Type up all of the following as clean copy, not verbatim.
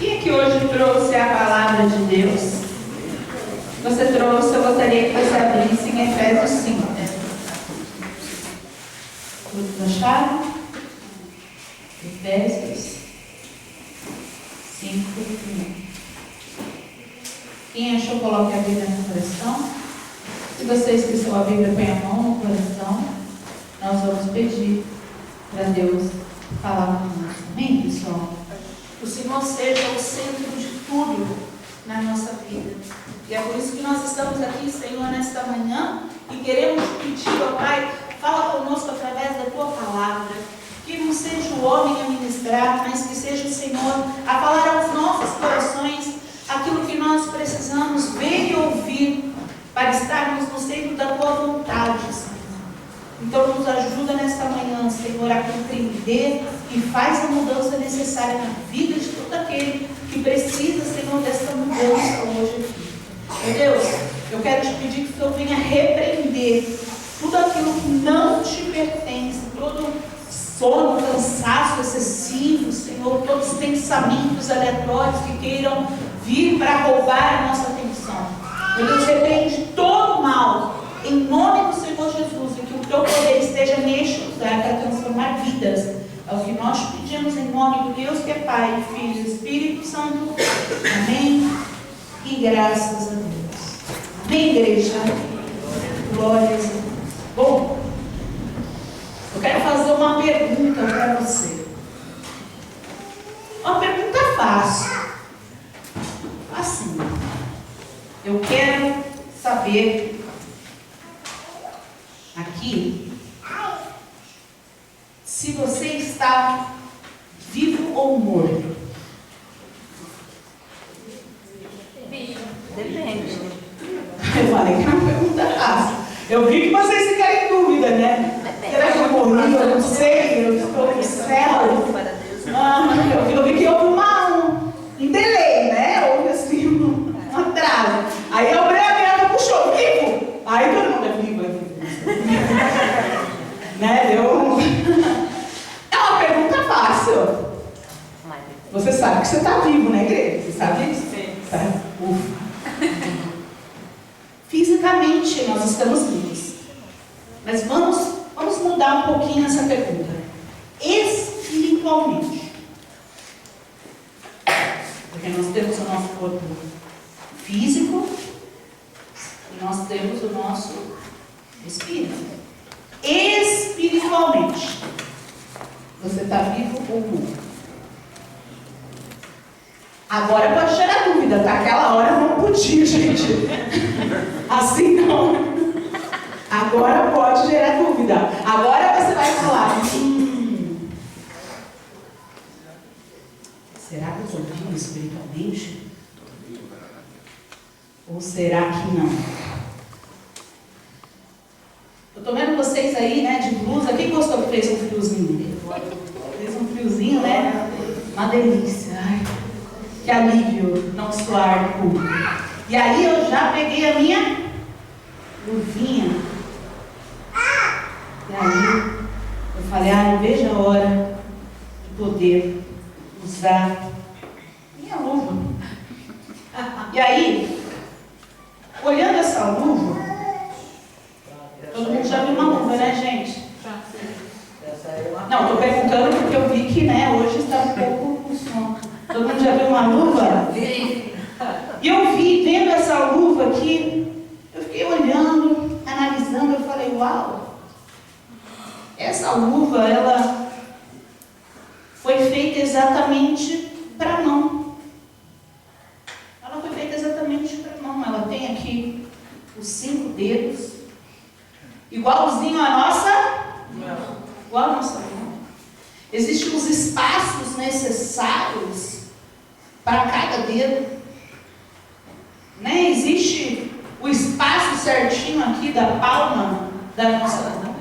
Quem aqui hoje trouxe a palavra de Deus? Você trouxe, eu gostaria que você abrisse em Efésios 5. Todos acharam? Efésios 5. Quem achou, coloque a Bíblia no coração. Se você esqueceu a Bíblia, põe a mão no coração. Nós vamos pedir para Deus falar conosco. Amém, pessoal? O Senhor seja o centro de tudo na nossa vida. E é por isso que nós estamos aqui, Senhor, nesta manhã e queremos pedir, ó Pai, fala conosco através da Tua palavra. Que não seja o homem a ministrar, mas que seja o Senhor a falar aos nossos corações aquilo que nós precisamos ver e ouvir para estarmos no centro da Tua vontade, Senhor. Então nos ajuda nesta manhã, Senhor, a compreender e faz a mudança necessária na vida de todo aquele que precisa, Senhor, desta mudança hoje aqui. Meu Deus, eu quero te pedir que o Senhor venha repreender tudo aquilo que não te pertence, todo sono, cansaço excessivo, Senhor, todos os pensamentos aleatórios que queiram vir para roubar a nossa atenção. Meu Deus, repreende todo o mal, em nome do Senhor Jesus, e que o Teu poder esteja neste lugar para transformar vidas. É o que nós pedimos em nome do Deus que é Pai, Filho e Espírito Santo. Amém. E graças a Deus. Amém, igreja? Glórias a Deus. Bom, eu quero fazer uma pergunta para você. Uma pergunta fácil. Assim. Eu quero saber aqui se você está vivo ou morto. Depende. Eu falei que era uma pergunta fácil. Eu vi que vocês ficaram em dúvida, né? Será que eu morri? Eu não sei. Eu estou no céu. Eu vi que houve um delay, né? Houve assim um atraso. Aí eu abri a minha, puxou, vivo. Aí todo mundo é vivo. Né? Deu. É uma pergunta fácil. Você sabe que você está vivo, né, igreja? Você sabe disso? Sim. Sabe? Ufa. Fisicamente nós estamos vivos. Mas vamos mudar um pouquinho essa pergunta. Espiritualmente. Porque nós temos o nosso corpo físico e nós temos o nosso espírito. Espiritualmente, você está vivo ou morto? Agora pode gerar dúvida, tá? Aquela hora não podia, gente. Assim não. Agora pode gerar dúvida. Agora você vai falar: será que eu estou vivo espiritualmente? Ou será que não? Eu estou vendo vocês aí, né, de blusa. Quem gostou que fez um friozinho? Fez um friozinho, né? Uma delícia. Ai, que alívio não suar no público. E aí eu já peguei a minha luvinha. E aí eu falei, não vejo a hora de poder usar minha luva. E aí, olhando essa luva, todo mundo já viu uma luva, né, gente? Não, estou perguntando porque eu vi que, né, hoje está um pouco com sono. Todo mundo já viu uma luva? Sim. E eu vi, vendo essa luva aqui, eu fiquei olhando, analisando, eu falei, uau, essa luva, ela foi feita exatamente para a mão. Ela foi feita exatamente para a mão. Ela tem aqui os 5 dedos, igualzinho à nossa mão. Igual a nossa mão. Existem os espaços necessários para cada dedo. Né? Existe o espaço certinho aqui da palma da nossa mão.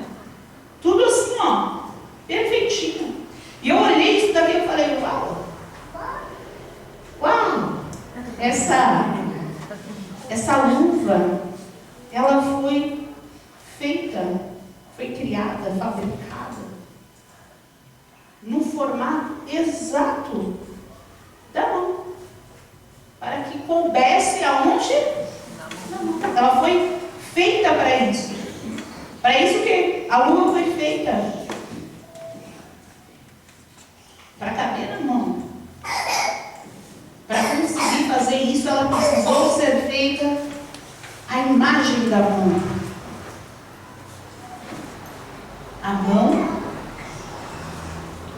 Tudo assim, ó, perfeitinho. E eu olhei isso daqui e falei, uau! Uau! Essa luva, ela foi feita, foi criada, fabricada no formato exato da mão. onde? Na mão. Ela foi feita para isso. Para isso que a luva foi feita. Para caber na mão. Para conseguir fazer isso, ela precisou ser feita a imagem da mão. A mão.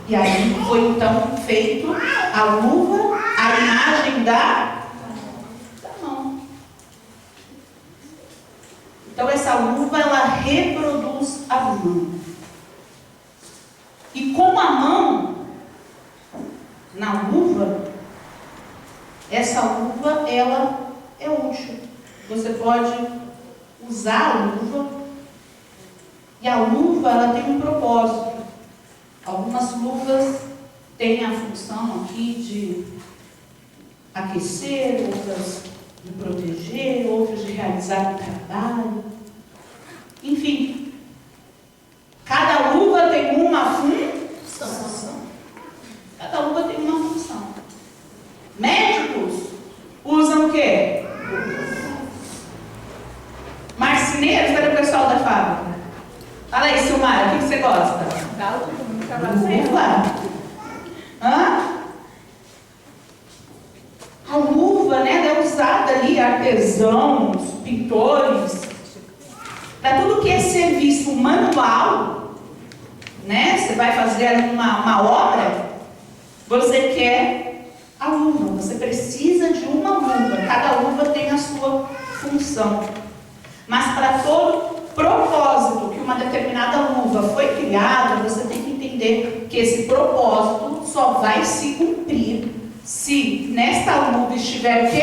E aí foi então feito a luva, a imagem da mão. Então essa luva, ela reproduz a mão. E com a mão, na luva, essa luva, ela é útil. Você pode usar a luva. E a luva, ela tem um propósito. Algumas luvas têm a função aqui de aquecer, outras de proteger, outras de realizar um trabalho. Enfim, cada luva tem uma função. Cada luva tem uma função. Médicos usam o quê? Marceneiros, cadê o pessoal da fábrica? Fala aí, Silmara, o que você gosta? Luva. A luva, né, é usada ali, artesãos, pintores, para tudo que é serviço manual, né? Você vai fazer uma obra, você quer a luva, você precisa de uma luva, cada luva tem a sua função. Mas para todo propósito que uma determinada luva foi criada, você tem que entender que esse propósito só vai se cumprir se nesta luva estiver o quê?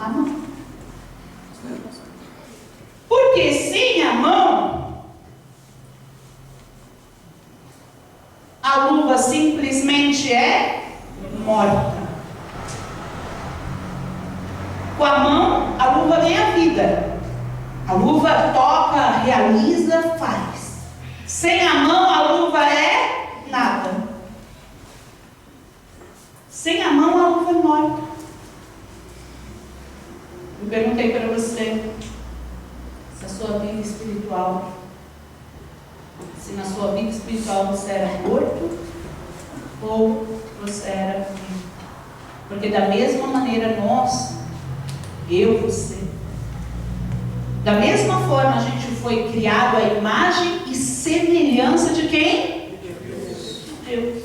A mão. Porque sem a mão, a luva simplesmente é morta. Com a mão, a luva ganha vida. A luva toca, realiza, faz. Sem a mão, a luva é nada. Sem a mão, a luva é morta. Eu perguntei para você se a sua vida espiritual, se na sua vida espiritual você era morto ou você era vivo. Porque da mesma maneira nós, eu, você, da mesma forma a gente foi criado à imagem e semelhança de quem? De Deus.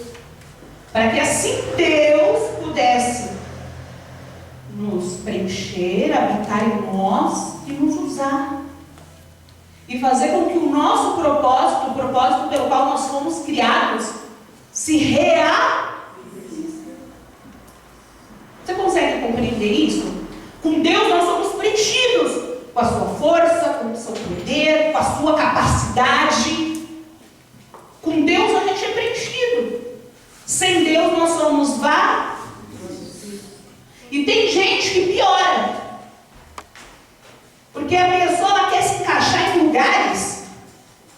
Para que assim Deus pudesse nos preencher, habitar em nós e nos usar. E fazer com que o nosso propósito, o propósito pelo qual nós fomos criados, se realize. Você consegue compreender isso? Com Deus nós somos preenchidos com a sua força, com o seu poder, com a sua capacidade. Com Deus a gente é preenchido. Sem Deus nós somos vazios. E tem gente que piora. Porque a pessoa ela quer se encaixar em lugares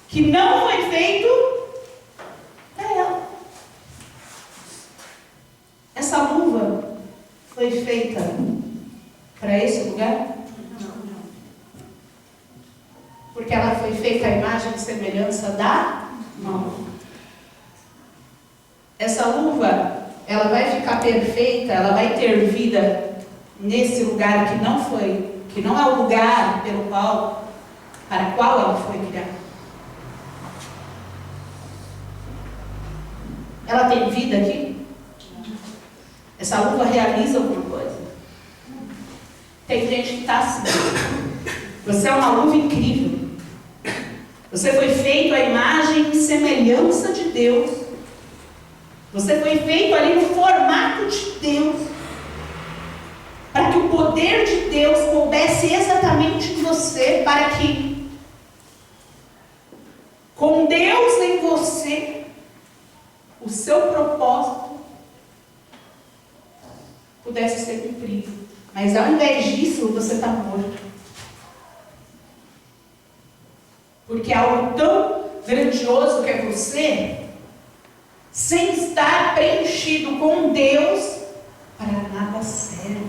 que não foi feito para ela. Essa luva foi feita para esse lugar? Porque ela foi feita à imagem e semelhança da mão. Essa luva, ela vai ficar perfeita, ela vai ter vida nesse lugar que não é o lugar para qual ela foi criada. Ela tem vida aqui? Essa luva realiza alguma coisa? Tem gente que está assim. Você é uma luva incrível. Você foi feito à imagem e semelhança de Deus. Você foi feito ali no formato de Deus. Para que o poder de Deus coubesse exatamente em você. Para que, com Deus em você, o seu propósito pudesse ser cumprido. Mas ao invés disso, você está morto. Porque algo tão grandioso que é você, sem estar preenchido com Deus, para nada serve.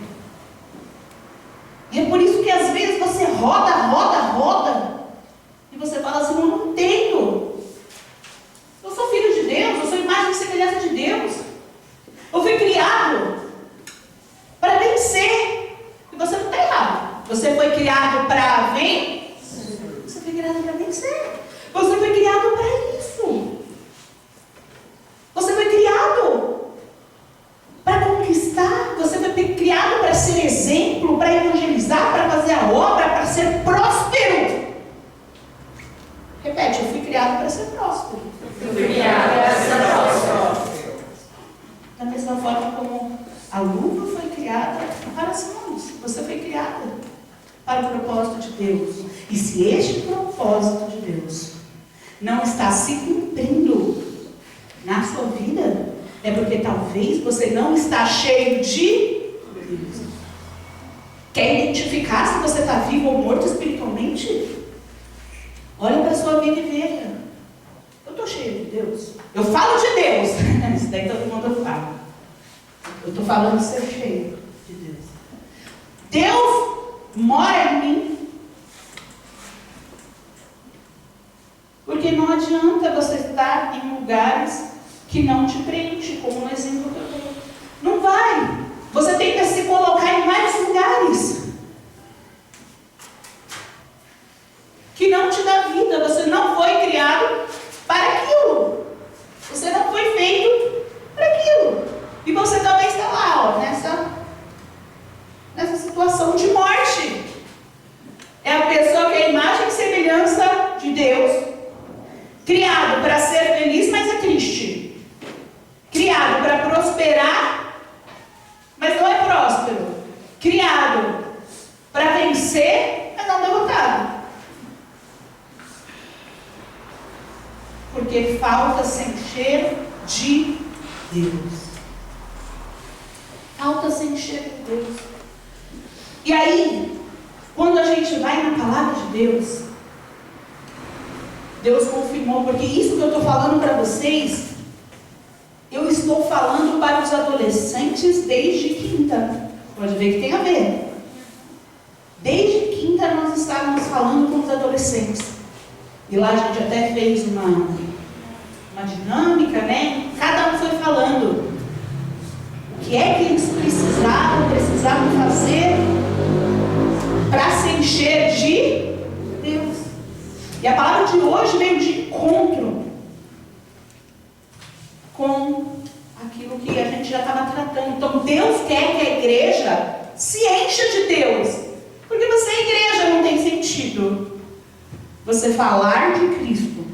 E é por isso que às vezes você roda, e você fala assim, eu não entendo. Eu sou filho de Deus, eu sou imagem e semelhança de Deus. Eu fui criado para vencer. E você não está errado. Você foi criado para vencer. Você foi criado para vencer. Você foi criado para isso. Você foi criado para conquistar. Você foi criado para ser exemplo, para evangelizar, para fazer a obra, para ser próspero. Repete, eu fui criado para ser próspero. Eu fui criado para ser próspero. Da mesma forma como a luva foi criada para as mãos. Você foi criada para o propósito de Deus. E se este propósito de Deus não está se cumprindo na sua vida, é porque talvez você não está cheio de Deus. Quer identificar se você está vivo ou morto espiritualmente? Olha para a sua vida e veja. Eu estou cheio de Deus. Eu falo de Deus. Isso daí todo mundo fala. Eu estou falando de ser cheio de Deus. Deus mora em mim. Porque não adianta você estar em lugares que não te preenchem, como no exemplo que eu dei. Não vai. Você tem que se colocar em mais lugares que não te dá vida. Você não foi criado para aquilo. Você não foi feito para aquilo. E você também está lá, ó, nessa situação de morte. É a pessoa que é a imagem e semelhança de Deus, criado para ser feliz, mas é triste. Criado para prosperar, mas não é próspero. Criado para vencer, mas não derrotado. Porque falta se encher de Deus. Falta se encher de Deus. E aí, quando a gente vai na palavra de Deus, Deus confirmou, porque isso que eu estou falando para vocês, eu estou falando para os adolescentes desde quinta. Pode ver que tem a ver. Desde quinta nós estávamos falando com os adolescentes. E lá a gente até fez uma dinâmica, né? Cada um foi falando o que é que eles precisavam fazer para se encher de Deus. E a palavra de hoje veio de encontro com aquilo que a gente já estava tratando. Então Deus quer que a igreja se encha de Deus. Porque você é igreja, não tem sentido você falar de Cristo,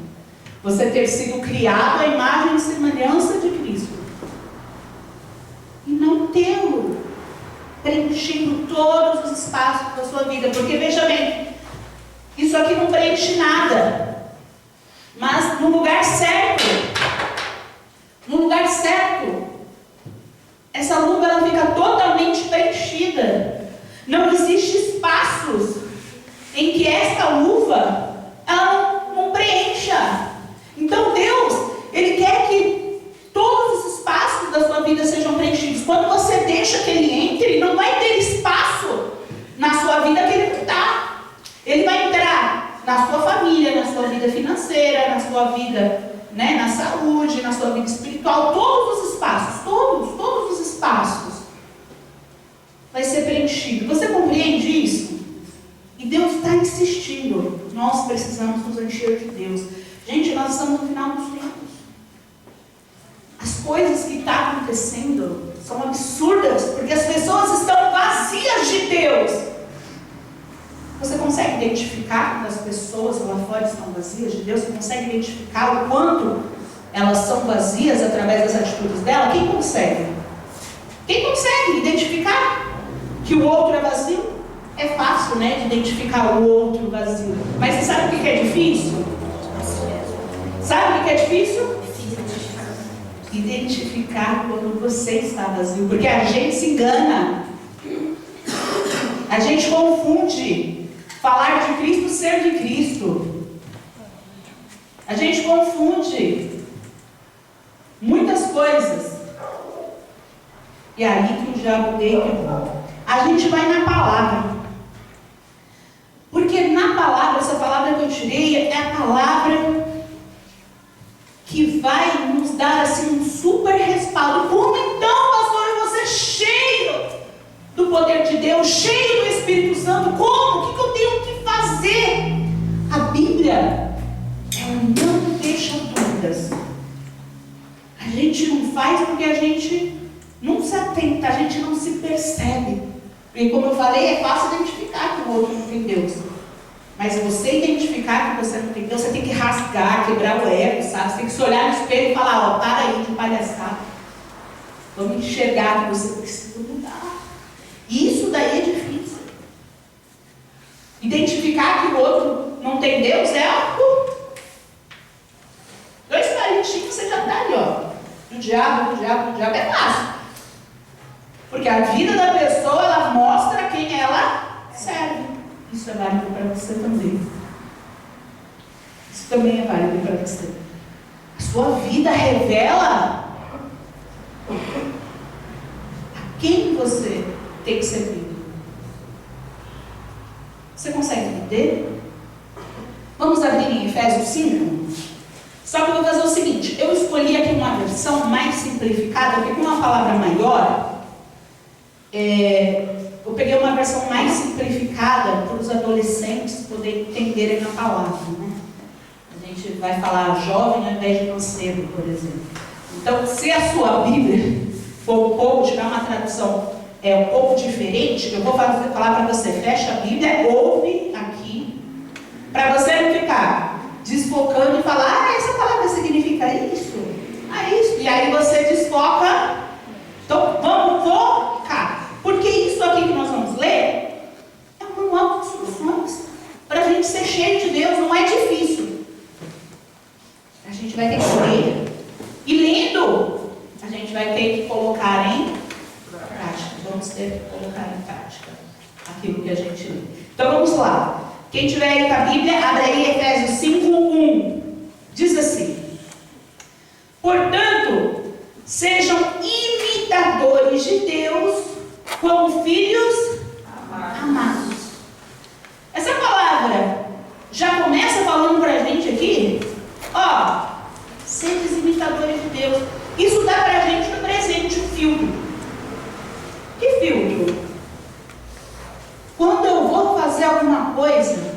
você ter sido criado à imagem e semelhança de Cristo, e não tê-lo preenchendo todos os espaços da sua vida. Porque veja bem, isso aqui não preenche nada, mas no lugar certo, essa luva ela fica totalmente preenchida. Não existe espaços em que esta luva ela não preencha. Então Deus, Ele quer que todos os espaços da sua vida sejam preenchidos. Quando você deixa que Ele entre, não vai ter espaço na sua vida que Ele não está. Ele vai entrar na sua família, na sua vida financeira, na sua vida, né, na saúde, na sua vida espiritual. Todos os espaços, todos os espaços vai ser preenchido. Você compreende isso? E Deus está insistindo. Nós precisamos nos encher de Deus. Gente, nós estamos no final dos tempos. As coisas que estão acontecendo são absurdas, porque as pessoas estão vazias de Deus. Você consegue identificar quando as pessoas lá fora estão vazias de Deus? Você consegue identificar o quanto elas são vazias através das atitudes dela? Quem consegue? Quem consegue identificar que o outro é vazio? É fácil, né, de identificar o outro vazio. Mas você sabe o que é difícil? Sabe o que é difícil? Identificar quando você está vazio. Porque a gente se engana. A gente confunde falar de Cristo, ser de Cristo. A gente confunde muitas coisas. E aí que o diabo deita. A gente vai na palavra. palavra que vai nos dar assim um super respaldo. Como então, pastor, eu vou ser cheio do poder de Deus, cheio do Espírito Santo? Como? O que eu tenho que fazer? A Bíblia, ela não deixa dúvidas. A gente não faz porque a gente não se atenta, a gente não se percebe. Porque, como eu falei, é fácil identificar que o outro não tem Deus. Mas você identificar que você não tem Deus, você tem que rasgar, quebrar o ego, sabe? Você tem que se olhar no espelho e falar, ó, para aí de palhaçada. Vamos enxergar que você precisa mudar. Isso daí é difícil. Identificar que o outro não tem Deus é algo. 2 palitinhos você já está ali, ó. Do diabo é fácil. Porque a vida da pessoa, ela mostra quem ela serve. Isso é válido para você também. Isso também é válido para você. A sua vida revela a quem você tem que servir. Você consegue entender? Vamos abrir em Efésios 5? Só que eu vou fazer o seguinte, eu escolhi aqui uma versão mais simplificada, porque com uma palavra maior, eu peguei uma versão mais simplificada para os adolescentes poderem entenderem a palavra, né? A gente vai falar jovem ao invés de mancebo, por exemplo. Então, se a sua Bíblia for um pouco, tiver uma tradução um pouco diferente, eu vou falar para você, fecha a Bíblia, ouve aqui, para você não ficar desfocando e falar, essa palavra significa isso, isso, e aí você desfoca. Então, vamos focar, porque isso aqui que nós vamos ler é um manual de instruções para a gente ser cheio de Deus, não é difícil. A gente vai ter que ler, e lendo, a gente vai ter que colocar em prática. Vamos ter que colocar em prática aquilo que a gente lê. Então vamos lá. Quem tiver aí com a Bíblia, abre aí Efésios 5:1. Diz assim: portanto, sejam imitadores de Deus como filhos amados. Essa palavra já começa falando para a gente aqui, ó, seres imitadores de Deus. Isso dá para a gente no presente um filtro. Que filtro? Quando eu vou fazer alguma coisa,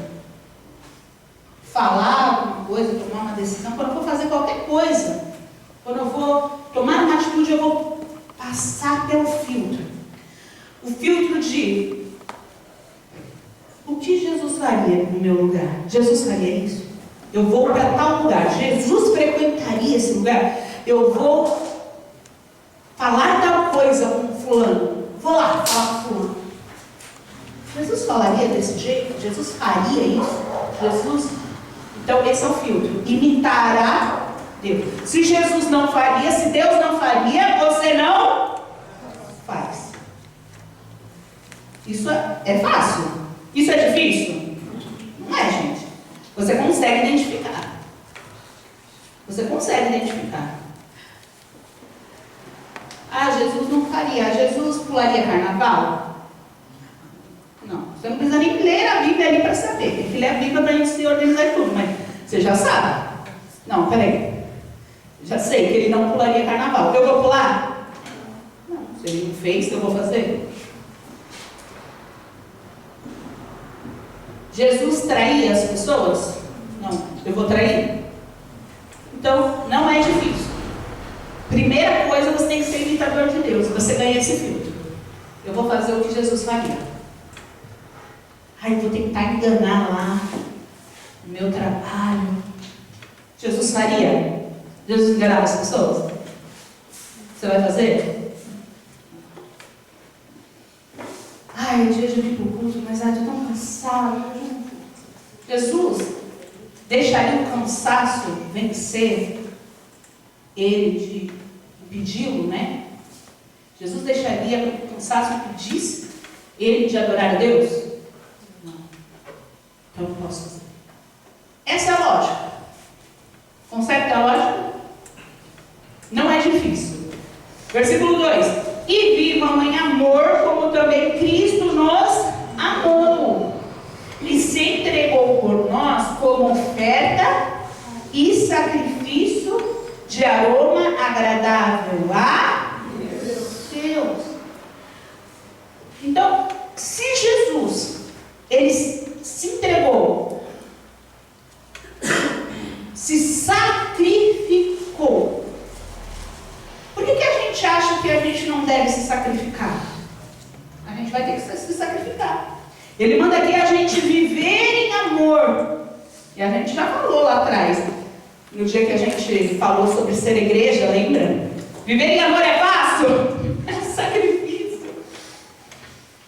falar alguma coisa, tomar uma decisão, quando eu vou fazer qualquer coisa, quando eu vou tomar uma atitude, eu vou passar pelo filtro. O filtro de o que Jesus faria no meu lugar? Jesus faria isso? Eu vou para tal lugar. Jesus frequentaria esse lugar? Eu vou falar tal coisa com fulano. Vou lá falar com fulano. Jesus falaria desse jeito? Jesus faria isso? Jesus? Então esse é o filtro. Imitará Deus. Se Jesus não faria, se Deus não faria, você não faz. Isso é fácil? Isso é difícil? Não é, gente. Você consegue identificar. Você consegue identificar. Jesus não faria. Jesus pularia carnaval? Não. Você não precisa nem ler a Bíblia ali para saber. Tem que ler a Bíblia para a gente se organizar tudo. Mas você já sabe. Não, peraí. Já sei que ele não pularia carnaval. Eu vou pular? Não. Se ele não fez, eu vou fazer? Jesus traía as pessoas? Não. Eu vou trair? Então, não é difícil. Primeira coisa, você tem que ser imitador de Deus. Você ganha esse filtro. Eu vou fazer o que Jesus faria. Eu vou tentar enganar lá no meu trabalho. Jesus faria? Jesus enganava as pessoas? Você vai fazer? É dia de vir para o culto, mas eu estou tão cansado. Jesus deixaria o cansaço vencer ele de impedi-lo, né? Jesus deixaria que o cansaço impedisse ele de adorar a Deus? Não. Então eu posso fazer. Essa é a lógica. Consegue ter a lógica? Não é difícil. Versículo 2: e vivam em amor, como também Cristo nos amou e se entregou por nós como oferta de aroma agradável a Deus. Então, se Jesus, ele se entregou, se sacrificou, por que a gente acha que a gente não deve se sacrificar? A gente vai ter que se sacrificar. Ele manda aqui a gente viver em amor. E a gente já falou lá atrás, no dia que a gente falou sobre ser igreja, lembra? Viver em amor é fácil? É um sacrifício.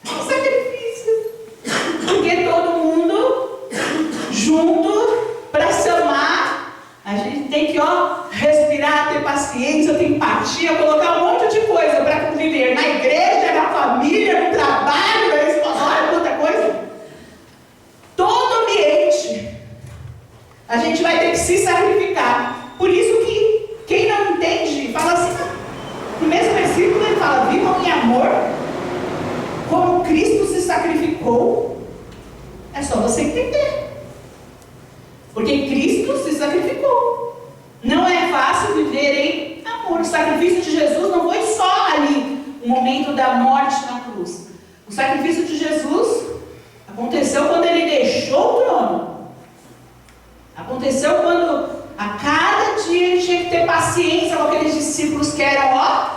É um sacrifício. Porque todo mundo junto, para se amar, a gente tem que, respirar, ter paciência, ter empatia, colocar um monte de coisa para conviver na igreja, na família, no trabalho, na escola, outra coisa. Todo ambiente a gente vai ter que se sacrificar. Por isso que quem não entende, fala assim, no mesmo versículo ele fala, vivam em amor, como Cristo se sacrificou. É só você entender. Porque Cristo se sacrificou. Não é fácil viver em amor. O sacrifício de Jesus não foi só ali, o momento da morte na cruz. O sacrifício de Jesus aconteceu quando ele deixou o trono. Aconteceu quando a cada dia ele tinha que ter paciência com aqueles discípulos que eram,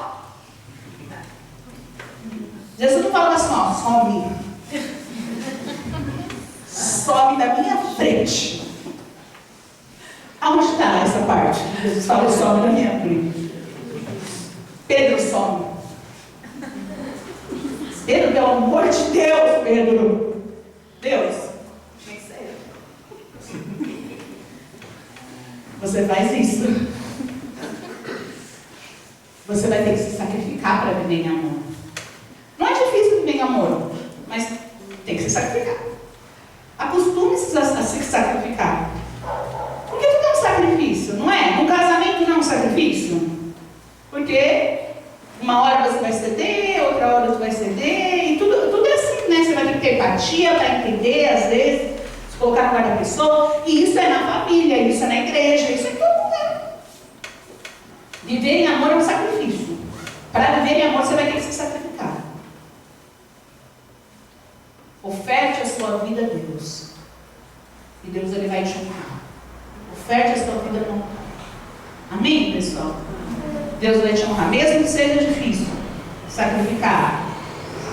Jesus não fala assim, some. Some da minha frente. Aonde está essa parte? Jesus fala, some da minha frente. Pedro, some. Pedro, pelo amor de Deus, Pedro. Deus, tem que ser. Você faz isso. Você vai ter que se sacrificar para viver em amor. Não é difícil viver em amor, mas tem que se sacrificar. Acostume-se a se sacrificar. Porque tudo é um sacrifício, não é? Um casamento não é um sacrifício. Porque uma hora você vai ceder, outra hora você vai ceder, e tudo é assim, né? Você vai ter que ter empatia para entender, às vezes, se colocar no lugar da pessoa. E isso é na família, isso é na igreja, isso é em todo lugar. Viver em amor é um sacrifício. Para viver em amor, você vai ter que se sacrificar. Oferte a sua vida a Deus. E Deus ele vai te honrar. Oferte a sua vida a Deus. Amém, pessoal? Deus vai te honrar, mesmo que seja difícil sacrificar.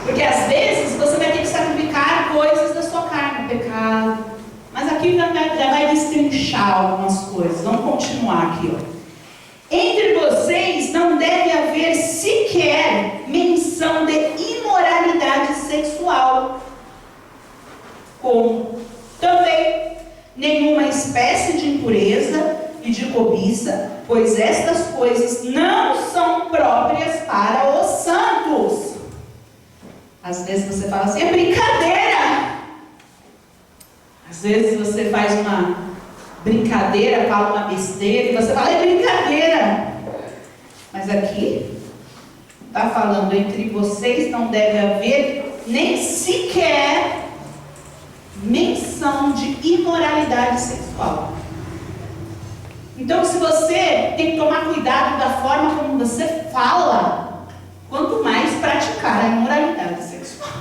Porque às vezes você vai ter que sacrificar coisas da sua carne, pecado. Mas aqui já vai destrinchar algumas coisas. Vamos continuar aqui, Entre vocês não deve haver sequer menção de imoralidade sexual, como também nenhuma espécie de impureza e de cobiça, pois estas coisas não são próprias para os santos. Às vezes você fala assim, é brincadeira. Às vezes você faz uma brincadeira, fala uma besteira, e você fala, é brincadeira. Mas aqui, está falando, entre vocês não deve haver nem sequer menção de imoralidade sexual. Então, se você tem que tomar cuidado da forma como você fala, quanto mais praticar a imoralidade sexual.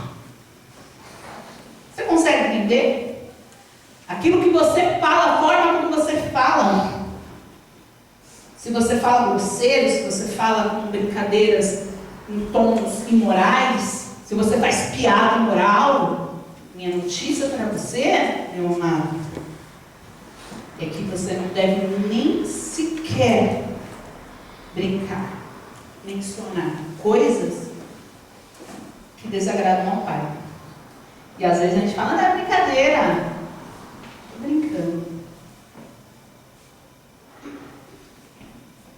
Você consegue entender? Aquilo que você fala, a forma como você fala. Se você fala grosseiro, se você fala com brincadeiras em tons imorais, se você faz piada imoral, minha notícia para você, meu amado, é que você não deve nem sequer brincar, mencionar coisas que desagradam ao Pai. E às vezes a gente fala, não é brincadeira. Estou brincando.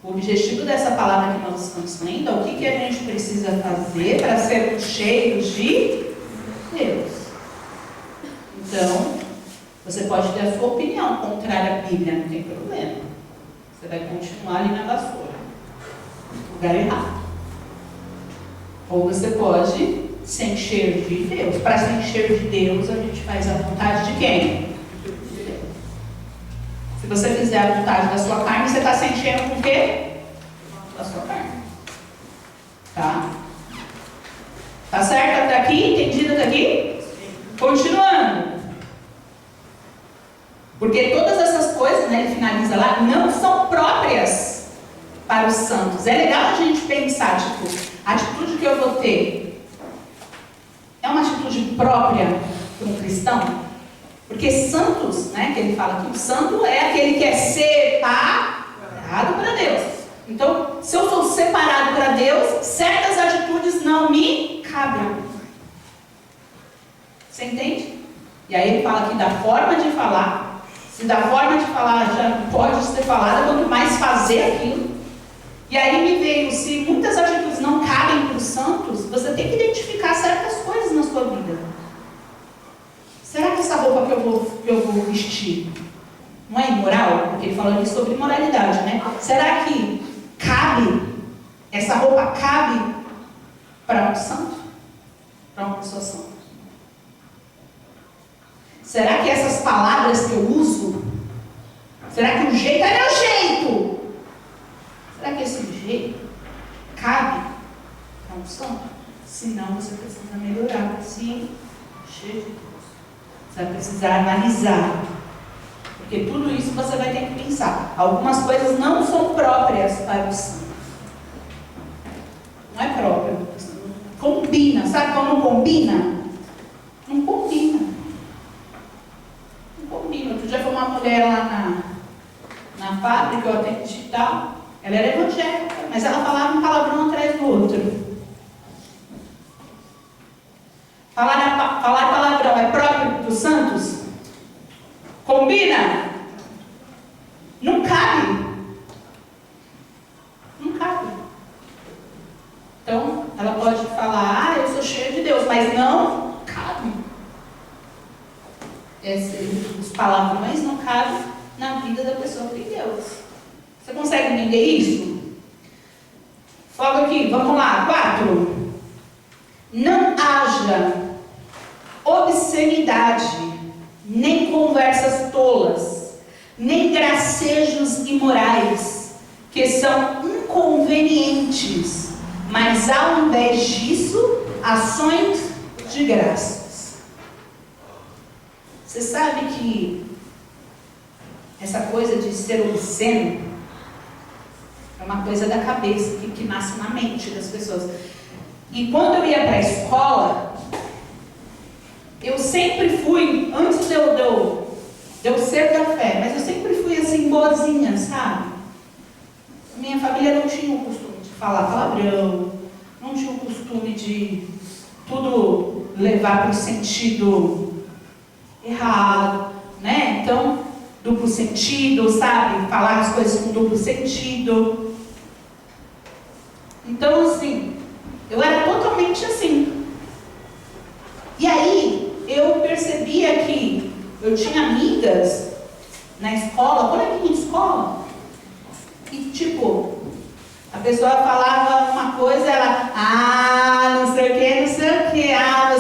O objetivo dessa palavra que nós estamos lendo é o que a gente precisa fazer para sermos cheios de Deus. Então, você pode ter a sua opinião contrária à Bíblia, não tem problema. Você vai continuar ali na vassoura, no lugar errado. Ou você pode se encher de Deus. Para se encher de Deus, a gente faz a vontade de quem? De Deus. Se você fizer a vontade da sua carne, você está se enchendo com o quê? da sua carne. Tá? Tá certo até aqui? Entendido até aqui? Continuando. Porque todas essas coisas, né, ele finaliza lá, não são próprias para os santos. É legal a gente pensar, tipo, a atitude que eu vou ter é uma atitude própria para um cristão? Porque santos, né, que ele fala aqui, o santo é aquele que é separado para Deus. Então, se eu sou separado para Deus, certas atitudes não me cabem. Você entende? E aí ele fala aqui da forma de falar. Se da forma de falar já pode ser falada, quanto mais fazer aquilo. E aí me veio, se muitas atitudes não cabem para os santos, você tem que identificar certas coisas na sua vida. Será que essa roupa que eu vou vestir não é imoral? Porque ele falou ali sobre imoralidade, né? Será que cabe, essa roupa cabe para um santo? Para uma pessoa santa? Será que essas palavras que eu uso, será que o jeito é meu jeito? Será que esse jeito cabe para um santo? Se não, você precisa melhorar. Se encher de Deus. Você vai precisar analisar. Porque tudo isso você vai ter que pensar. Algumas coisas não são próprias para o santo. Não é próprio. Combina. Sabe como não combina? Não combina. Outro dia foi uma mulher lá na fábrica, eu atendi e tal. Ela era evangélica, mas ela falava um palavrão atrás do outro. Falar palavrão é próprio dos santos? Combina? Não cabe. Não cabe. Então, ela pode falar, eu sou cheia de Deus, mas não cabe. Os palavrões não cabem na vida da pessoa que tem Deus. Você consegue entender isso? Foca aqui, vamos lá. 4. Não haja obscenidade, nem conversas tolas, nem gracejos imorais, que são inconvenientes, mas ao invés disso, ações de graças. Você sabe que essa coisa de ser obsceno é uma coisa da cabeça que nasce na mente das pessoas. E quando eu ia para a escola, eu sempre fui, antes de eu ser da fé, mas eu sempre fui assim, boazinha, sabe? Minha família não tinha o costume de falar palavrão, não tinha o costume de tudo levar para o sentido errado, né? Então, duplo sentido, sabe? Falar as coisas com duplo sentido. Então, assim, eu era totalmente assim. E aí, eu percebia que eu tinha amigas na escola, coleguinha de escola, e tipo, a pessoa falava uma coisa, ela, não sei o que,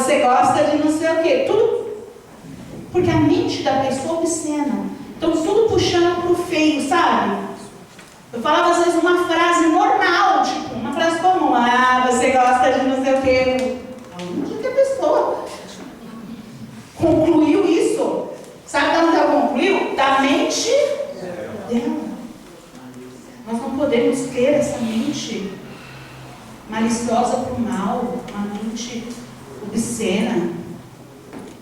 você gosta de não sei o que, tudo. Porque a mente da pessoa obscena. Então, tudo puxando pro feio, sabe? Eu falava, às vezes, uma frase normal, tipo, uma frase comum. Você gosta de não sei o quê. Onde que a pessoa concluiu isso? Sabe de onde ela concluiu? Da mente dela. Nós não podemos ter essa mente maliciosa pro mal, uma mente obscena.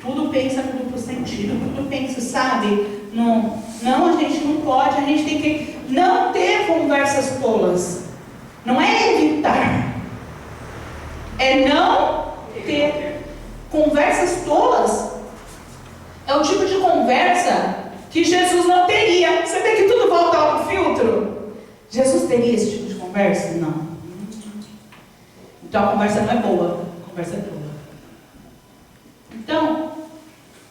Tudo pensa no duplo sentido, tudo pensa, sabe? Não, a gente não pode, a gente tem que não ter conversas tolas. Não é evitar, é não ter conversas tolas. É o tipo de conversa que Jesus não teria. Você vê que tudo volta ao filtro? Jesus teria esse tipo de conversa? Não. Então a conversa não é boa, a conversa é tola. Então,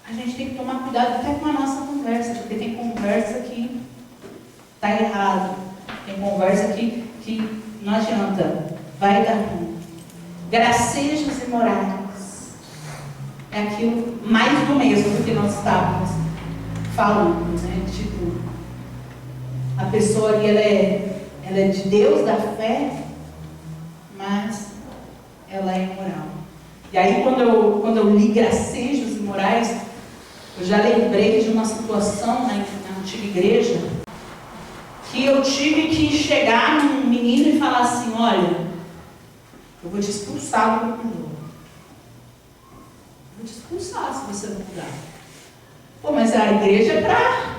a gente tem que tomar cuidado até com a nossa conversa, porque tem conversa que está errado, tem conversa que não adianta, vai dar ruim. Gracejos imorais é aquilo mais do mesmo do que nós estávamos falando, né? Tipo, a pessoa ali, ela ela é de Deus, da fé, mas ela é imoral. E aí quando eu li gracejos imorais, eu já lembrei de uma situação na antiga igreja, que eu tive que chegar num menino e falar assim: olha, eu vou te expulsar do grupo novo. Vou te expulsar se você não mudar. Pô, mas a igreja é pra...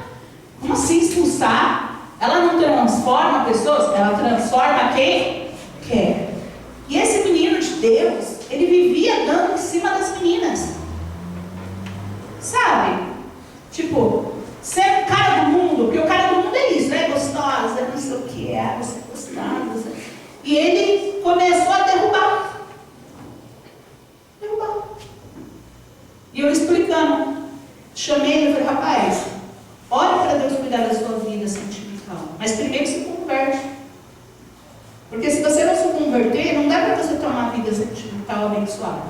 Como assim expulsar? Ela não transforma pessoas, ela transforma quem quer. E esse menino de Deus, ele vivia dando em cima das meninas. Sabe? Tipo, ser o cara do mundo, porque o cara do mundo é isso, né? Gostosa, não sei o que você é gostosa. E ele começou a derrubar. E eu explicando. Chamei ele e falei: rapaz, ore para Deus cuidar da sua vida sentimental. Mas primeiro se converte. Porque se você não se converter, não dá para você ter uma vida sentimental abençoada.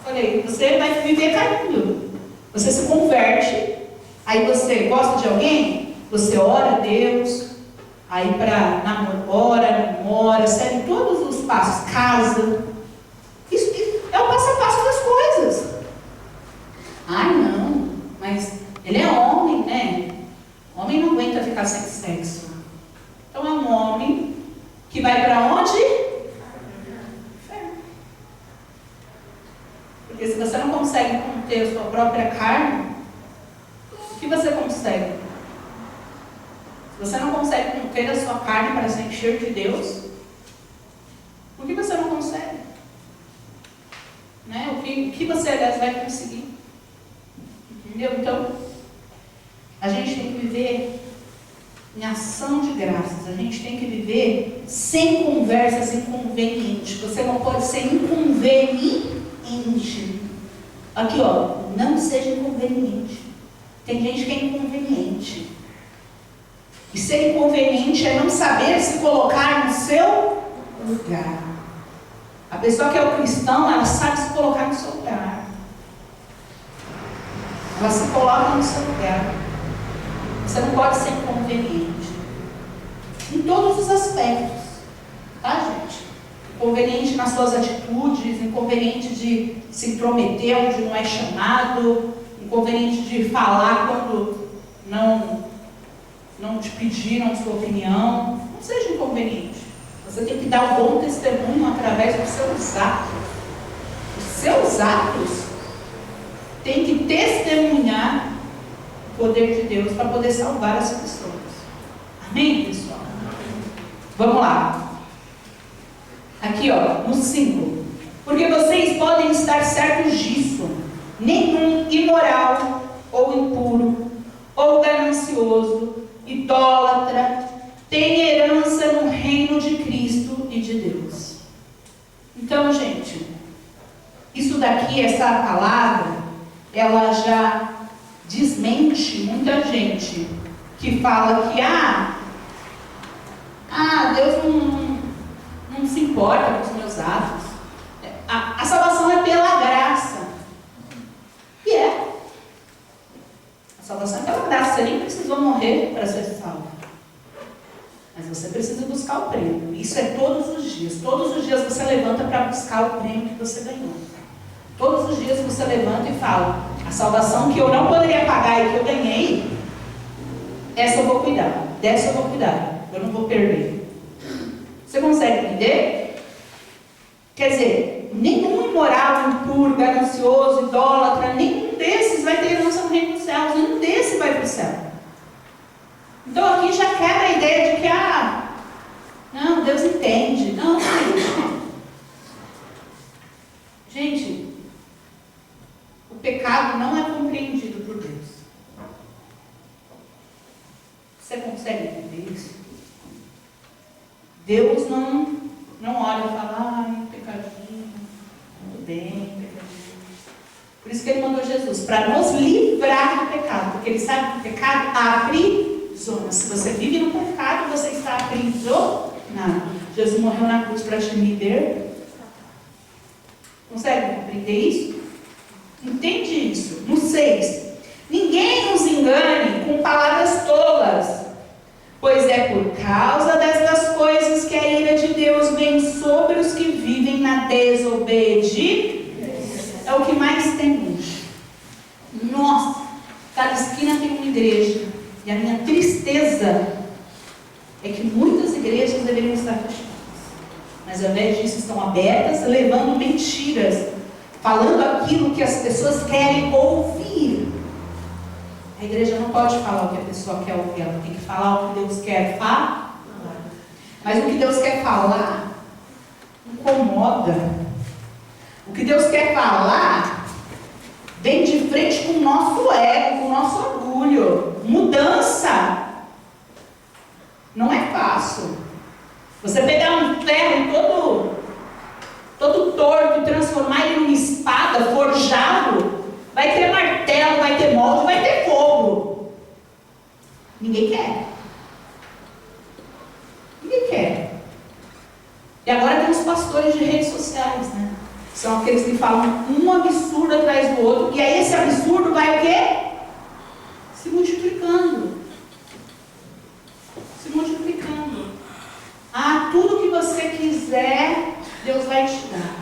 Falei: você vai viver caindo. Você se converte. Aí você gosta de alguém, você ora a Deus. Aí para namora, namora, segue todos os passos, casa. Isso é o passo a passo das coisas. Ai não, mas ele é homem, né? Homem não aguenta ficar sem sexo. Então é um homem que vai para onde? Porque se você não consegue conter a sua própria carne, o que você consegue? Se você não consegue conter a sua carne para se encher de Deus, por que você não consegue? Né? O que você, aliás, vai conseguir? Entendeu? Então, a gente tem que viver em ação de graças. A gente tem que viver sem conversas inconvenientes. Você não pode ser inconveniente. Aqui, ó, não seja inconveniente. Tem gente que é inconveniente. E ser inconveniente é não saber se colocar no seu lugar. A pessoa que é o cristão, ela sabe se colocar no seu lugar. Ela se coloca no seu lugar. Você não pode ser inconveniente. Em todos os aspectos. Tá, gente? Inconveniente nas suas atitudes, inconveniente de se intrometer onde não é chamado, inconveniente de falar quando não te pediram sua opinião. Não seja inconveniente. Você tem que dar um bom testemunho através dos seus atos. Os seus atos têm que testemunhar o poder de Deus para poder salvar as pessoas. Amém, pessoal? Vamos lá. Aqui, ó, no 5. Porque vocês podem estar certos disso. Nenhum imoral, ou impuro, ou ganancioso, idólatra, tem herança no reino de Cristo e de Deus. Então, gente, isso daqui, essa palavra, ela já desmente muita gente que fala que Deus não se importa com os meus atos. A salvação é pela graça. E é. A salvação é pela graça. Você nem precisou morrer para ser salvo. Mas você precisa buscar o prêmio. Isso é todos os dias. Todos os dias você levanta para buscar o prêmio que você ganhou. Todos os dias você levanta e fala: a salvação que eu não poderia pagar e que eu ganhei, essa eu vou cuidar. Dessa eu vou cuidar. Eu não vou perder. Você consegue entender? Quer dizer, nenhum imoral, impuro, ganancioso, idólatra, nenhum desses vai ter herança no reino dos céus. Nenhum desses vai para o céu. Então aqui já quebra a ideia de que não, Deus entende. Não, gente, o pecado não é compreendido por Deus. Você consegue entender isso? Deus não olha e fala: pecadinho, tudo bem, pecadinho. Por isso que Ele mandou Jesus, para nos livrar do pecado, porque Ele sabe que o pecado aprisiona. Se você vive no pecado, você está aprisionado. Jesus morreu na cruz para te libertar. Consegue compreender isso? Entende isso? No 6. Ninguém nos engane com palavras tolas, pois é por causa destas coisas que a ira de Deus vem sobre os que vivem na desobediência. É o que mais tem hoje. Nossa, cada esquina tem uma igreja. E a minha tristeza é que muitas igrejas deveriam estar fechadas. Mas ao invés disso estão abertas, levando mentiras, falando aquilo que as pessoas querem ouvir. A igreja não pode falar o que a pessoa quer ouvir, ela tem que falar o que Deus quer falar. Mas o que Deus quer falar incomoda. O que Deus quer falar vem de frente com o nosso ego, com o nosso orgulho. Mudança não é fácil. Você pegar um ferro todo torto e transformar ele numa espada, forjado, vai ter martelo, vai ter molde, vai ter fogo. Ninguém quer. Ninguém quer. E agora tem os pastores de redes sociais, né? São aqueles que falam um absurdo atrás do outro. E aí esse absurdo vai o quê? Se multiplicando. Se multiplicando. Ah, tudo que você quiser, Deus vai te dar.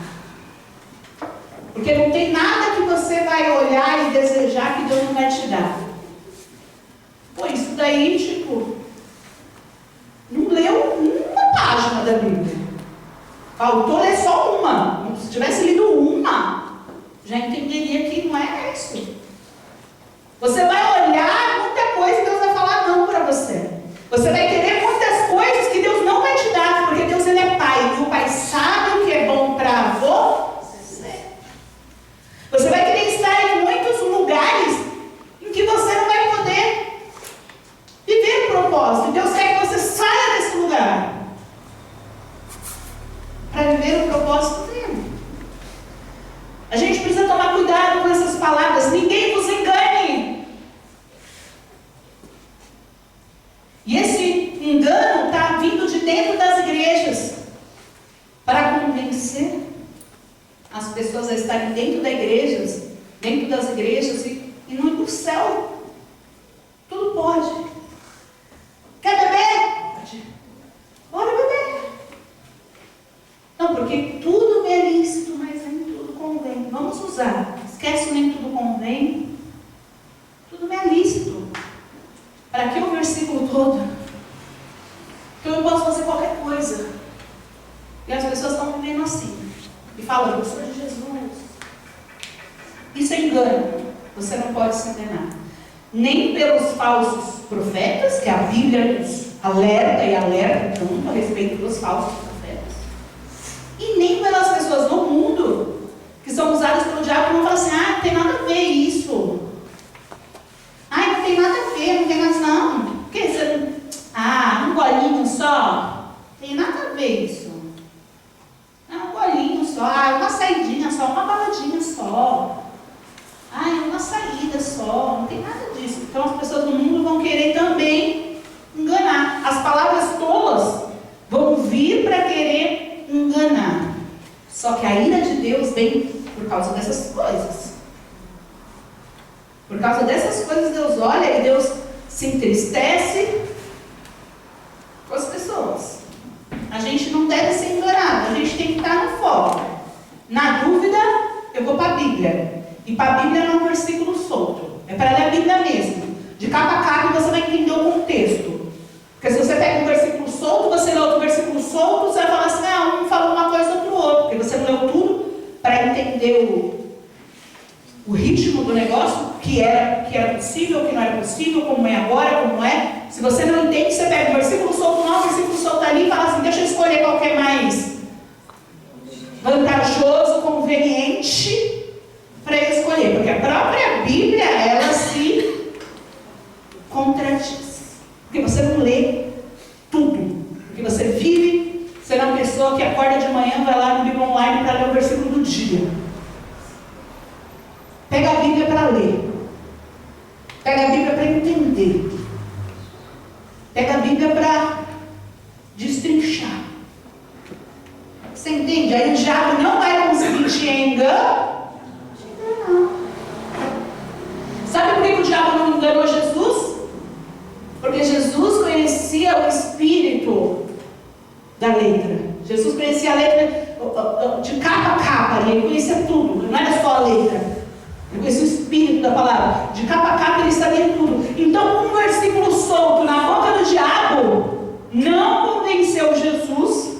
Porque não tem nada que você vai olhar e desejar que Deus não vai te dar. Pô, isso daí, tipo, não leu uma página da Bíblia. Faltou ler só uma. Se tivesse lido uma, já entenderia que não é isso. Você vai olhar muita coisa e Deus vai falar não para você. Você vai querer muitas coisas que Deus não vai te dar, porque Deus ele é Pai. E o Pai sabe o que é bom para você. Você vai querer estar em muitos lugares em que você não vai poder viver o propósito. Deus quer que você saia desse lugar para viver o propósito dele. A gente precisa tomar cuidado com essas palavras. Ninguém vos engane. E esse engano está vindo de dentro das igrejas para convencer as pessoas a estarem dentro das igrejas e não ir para o céu. Tudo pode. Quer beber? Pode. Bora beber. Não, porque tudo me é lícito, mas nem tudo convém. Vamos usar. Esquece o nem tudo convém. Tudo me é lícito. Para que o versículo todo? Porque eu posso fazer qualquer coisa. E as pessoas estão vivendo assim. E falam, eu sou de Jesus. Isso é engano. Você não pode se enganar. Nem pelos falsos profetas, que a Bíblia nos alerta e alerta tanto a respeito dos falsos profetas. E nem pelas pessoas no mundo que são usadas pelo diabo, que vão falar assim, não tem nada a ver isso. Não tem nada a ver, não tem nada não. Por que você um golinho só? Tem nada a ver isso. Um golinho só, uma saidinha só, uma baladinha só. Uma saída só, não tem nada disso. Então as pessoas do mundo vão querer também enganar. As palavras tolas vão vir para querer enganar. Só que a ira de Deus vem por causa dessas coisas. Por causa dessas coisas Deus olha e Deus se entristece com as pessoas. A gente não deve ser enganado, a gente tem que estar no foco. Na dúvida, eu vou para a Bíblia. E para a Bíblia não é um versículo solto. É para ler a Bíblia mesmo. De capa a capa você vai entender o contexto. Porque se você pega um versículo solto, você lê outro versículo solto, você vai falar assim, um falou uma coisa, outro outro. Porque você não leu tudo para entender o ritmo do negócio, que era possível, que não era possível, como é agora, como é. Se você não entende, você pega um versículo solto lá, um versículo solto ali e fala assim, deixa eu escolher qual que é mais vantajoso, conveniente para eu escolher. Porque a própria Bíblia, ela se contradiz. Porque você não lê tudo. Porque você vive sendo uma pessoa que acorda de manhã, vai lá no Bíblia Online para ler o versículo do dia. Pega a Bíblia para ler. Pega a Bíblia para entender. Pega a Bíblia para destrinchar. Você entende? Aí o diabo não vai conseguir te enganar. Sabe por que o diabo não enganou Jesus? Porque Jesus conhecia o Espírito da letra. Jesus conhecia a letra de capa a capa, ele conhecia tudo, não era só a letra. Ele conhecia o espírito da palavra. De capa a capa ele sabia tudo. Então, um versículo solto na boca do diabo não convenceu Jesus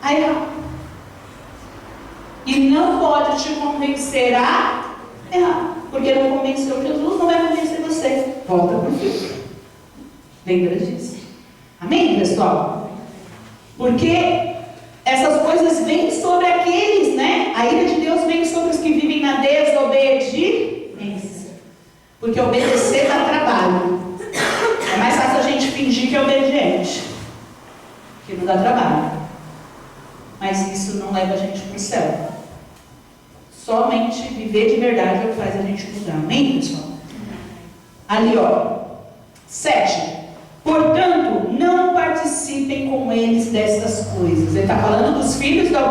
a errar. E não pode te convencer a errar. Porque não convenceu Jesus, não vai convencer você. Volta para o filho. Lembra disso. Amém, pessoal? Porque essas coisas vêm sobre aqueles, né? A ira de Deus vem sobre os que vivem na desobediência. Porque obedecer dá trabalho. É mais fácil a gente fingir que é obediente, que não dá trabalho. Mas isso não leva a gente para o céu. Somente viver de verdade é o que faz a gente mudar. Amém, pessoal? Ali, ó. 7. Portanto, não participem com eles destas coisas. Ele está falando dos filhos da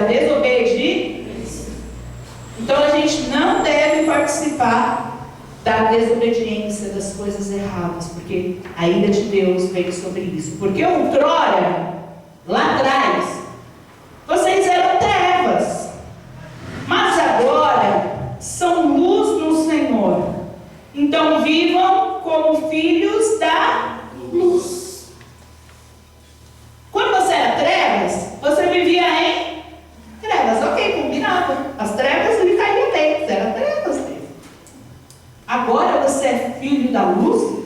desobediência. Então a gente não deve participar da desobediência, das coisas erradas, porque a ira de Deus vem sobre isso. Porque outrora, lá atrás, vocês eram trevas, mas agora são luz no Senhor. Então vivam como filhos da luz. Quando você era trevas, você vivia em trevas. Ok, combinado. As trevas lhe caíam bem. Você era trevas mesmo. Agora você é filho da luz.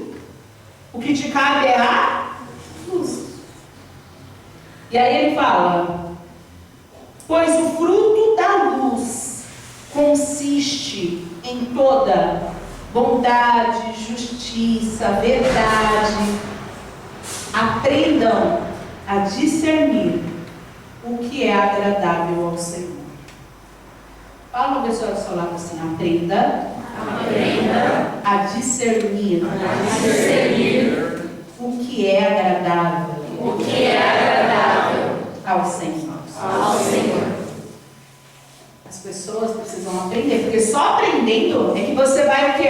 O que te cabe é a luz. E aí ele fala: pois o fruto da luz consiste em toda bondade, justiça, verdade. Aprendam a discernir o que é agradável ao Senhor. Fala uma pessoa do seu lado assim: aprenda a discernir o que é agradável ao Senhor. As pessoas precisam aprender, porque só aprendendo é que você vai o que?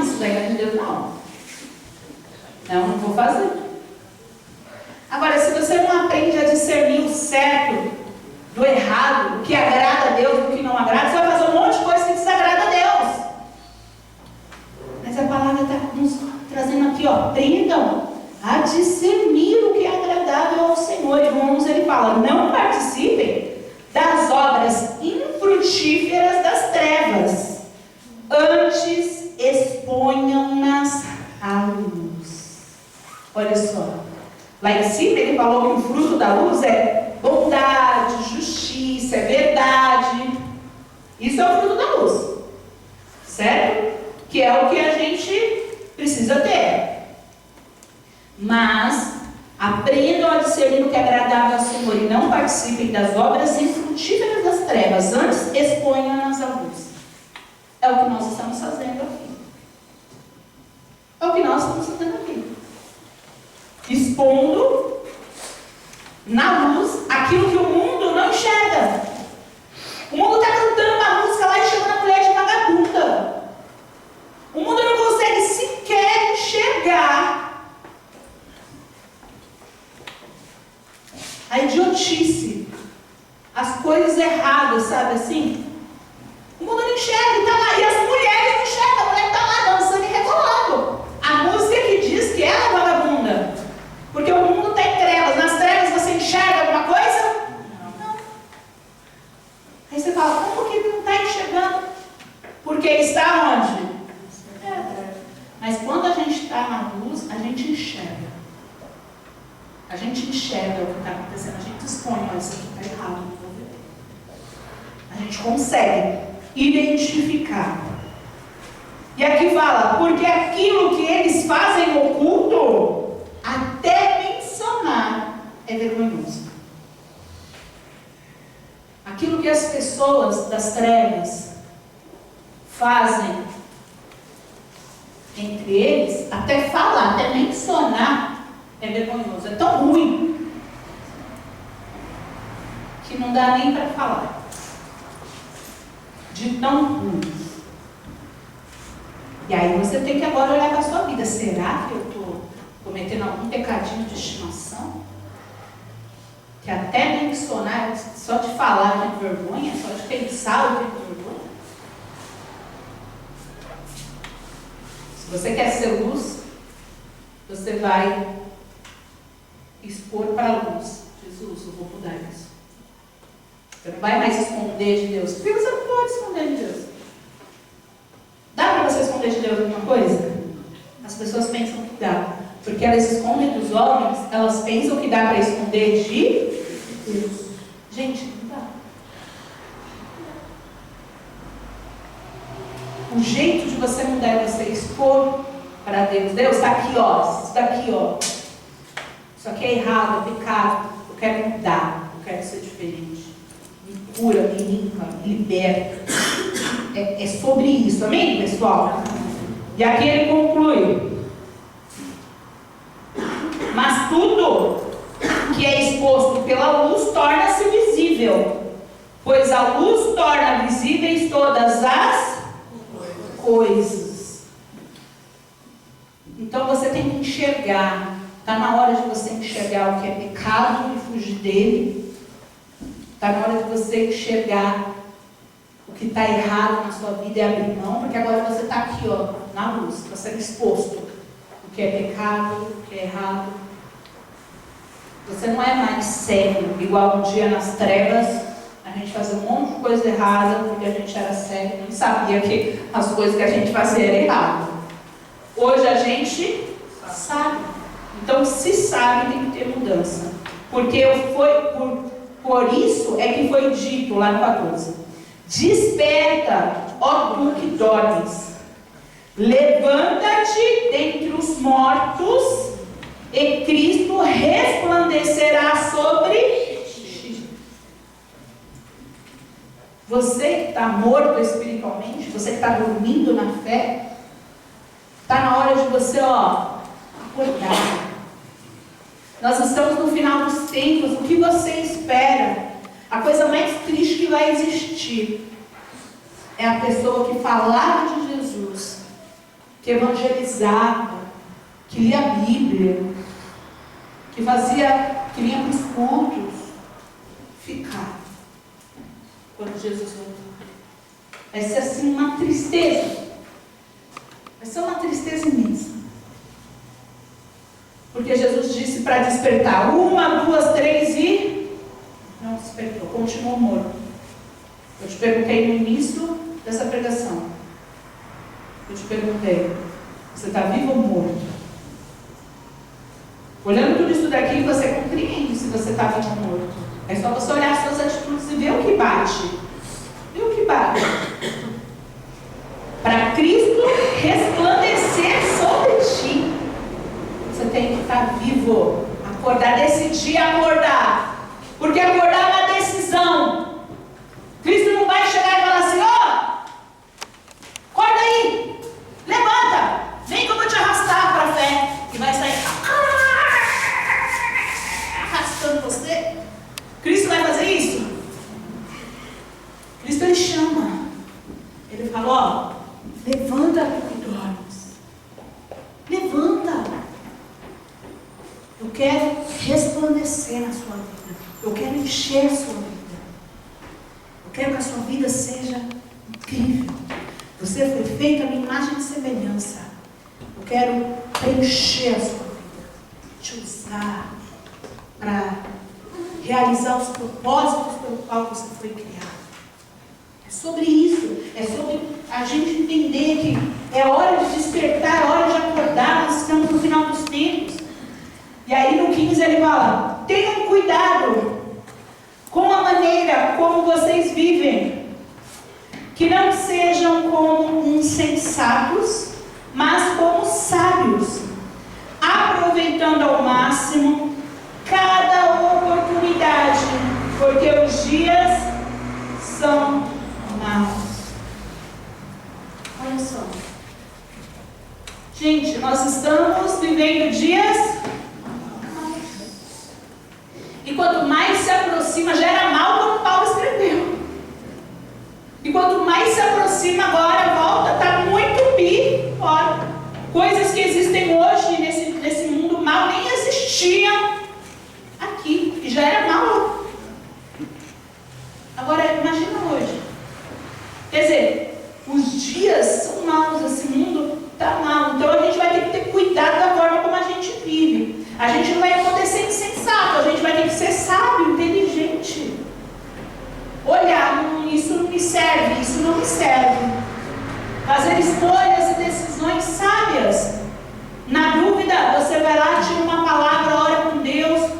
Isso daí é de Deus. Não vou fazer. Agora, se você não aprende a discernir o certo do errado, o que agrada a Deus, do que não agrada, você vai fazer um monte de coisa que desagrada a Deus. Mas a palavra está nos trazendo aqui, ó, aprendam a discernir o que é agradável ao Senhor. E Romanos ele fala: não participem das obras infrutíferas das trevas, antes exponham-nas à luz. Olha só, lá em cima ele falou que o fruto da luz é bondade, justiça, é verdade. Isso é o fruto da luz, certo? Que é o que a gente precisa ter. Mas aprendam a discernir o que é agradável ao Senhor e não participem das obras infrutíferas das trevas, antes exponham-nas à luz. É o que nós estamos fazendo aqui. É o que nós estamos fazendo aqui. Expondo na luz aquilo que o mundo não enxerga. O mundo está cantando uma música lá e chamando a mulher de vagabunda. O mundo não consegue sequer enxergar a idiotice, as coisas erradas, sabe assim? O mundo não enxerga, está lá. E as mulheres não enxergam, a mulher está lá dançando e rebolando. A música que diz que ela é vagabunda. Porque o mundo está em trevas. Nas trevas você enxerga alguma coisa? Não. Aí você fala: como que não está enxergando? Porque está onde? Mas quando a gente está na luz, a gente enxerga. A gente enxerga o que está acontecendo. A gente expõe: isso aqui está errado, não vou ver. A gente consegue identificar. E aqui fala: porque aquilo que eles fazem oculto, até mencionar, é vergonhoso. Aquilo que as pessoas das trevas fazem entre eles, até falar, até mencionar, é vergonhoso. É tão ruim que não dá nem para falar. De tão ruim. E aí você tem que agora olhar para a sua vida. Será que eu estou cometendo algum pecadinho de estimação? que até mencionar, só de falar de vergonha, só de pensar eu tenho vergonha. Se você quer ser luz, você vai expor para a luz. Jesus, eu vou mudar isso. Você não vai mais esconder de Deus. Porque você não pode esconder de Deus. Dá para você esconder de Deus alguma coisa? As pessoas pensam que dá. Porque elas escondem dos homens, elas pensam que dá para esconder de Deus. Gente, não dá. O jeito de você mudar é você expor para Deus. Deus está aqui, ó. Isso daqui, ó. Isso aqui é errado, é pecado. Eu quero mudar. Eu quero ser diferente. Me cura, me limpa, me liberta. É sobre isso, amém, pessoal? E aqui ele conclui. Mas tudo que é exposto pela luz torna-se visível, pois a luz torna visíveis todas as coisas. Então você tem que enxergar. Está na hora de você enxergar o que é pecado e fugir dele. Está na hora de você enxergar o que está errado na sua vida e abrir mão, porque agora você está aqui, ó, na luz, está sendo exposto. O que é pecado, o que é errado. Você não é mais cego, igual um dia nas trevas, a gente fazia um monte de coisa errada, porque a gente era cego, nem sabia que as coisas que a gente fazia eram erradas. Hoje a gente sabe. Então, se sabe, tem que ter mudança. Porque por isso é que foi dito lá no 14. Desperta, ó tu que dormes. Levanta-te dentre os mortos e Cristo resplandecerá sobre ti. Você que está morto espiritualmente, você que está dormindo na fé, está na hora de você, ó, acordar. Nós estamos no final dos tempos. O que você espera? A coisa mais triste que vai existir é a pessoa que falava de Jesus, que evangelizava, que lia a Bíblia, que vinha para os cultos, ficar quando Jesus voltar. Vai ser assim uma tristeza. Vai ser uma tristeza imensa. Porque Jesus disse para despertar 1, 2, 3 e não despertou, continuou morto. Eu te perguntei no início dessa pregação. Eu te perguntei, você está vivo ou morto? Olhando tudo isso daqui, você compreende se você está vivo ou morto. É só você olhar as suas atitudes e ver o que bate. Ver o que bate. Para Cristo resplandecer sobre ti. Você tem que estar vivo, acordar, decidir acordar, porque acordar é uma decisão. Cristo não vai chegar e falar assim, ó, acorda aí, levanta, vem que eu vou te arrastar para a fé, e vai sair arrastando você. Cristo vai fazer isso? Cristo ele chama, ele fala, ó, levanta que dormes, levanta. Eu quero resplandecer na sua vida. Eu quero encher a sua vida. Eu quero que a sua vida seja incrível. Você foi feito à minha imagem e semelhança. Eu quero preencher a sua vida. Te usar para realizar os propósitos pelo qual você foi criado. É sobre isso. É sobre a gente entender que é hora de despertar, é hora de acordar. Nós estamos no final dos tempos. E aí no 15 ele fala, tenham cuidado com a maneira como vocês vivem, que não sejam como insensatos, mas como sábios, aproveitando ao máximo cada oportunidade, porque os dias são maus. Olha só. Gente, nós estamos vivendo dias. E quanto mais se aproxima, já era mal quando Paulo escreveu. E quanto mais se aproxima agora, volta, está muito pior. Coisas que existem hoje nesse mundo mal nem existiam aqui. E já era mal dias são maus, esse mundo está mal. Então a gente vai ter que ter cuidado da forma como a gente vive. A gente não vai poder ser insensato, a gente vai ter que ser sábio, inteligente. Olhar, isso não me serve, isso não me serve. Fazer escolhas e decisões sábias. Na dúvida, você vai lá, tira uma palavra, ora com Deus.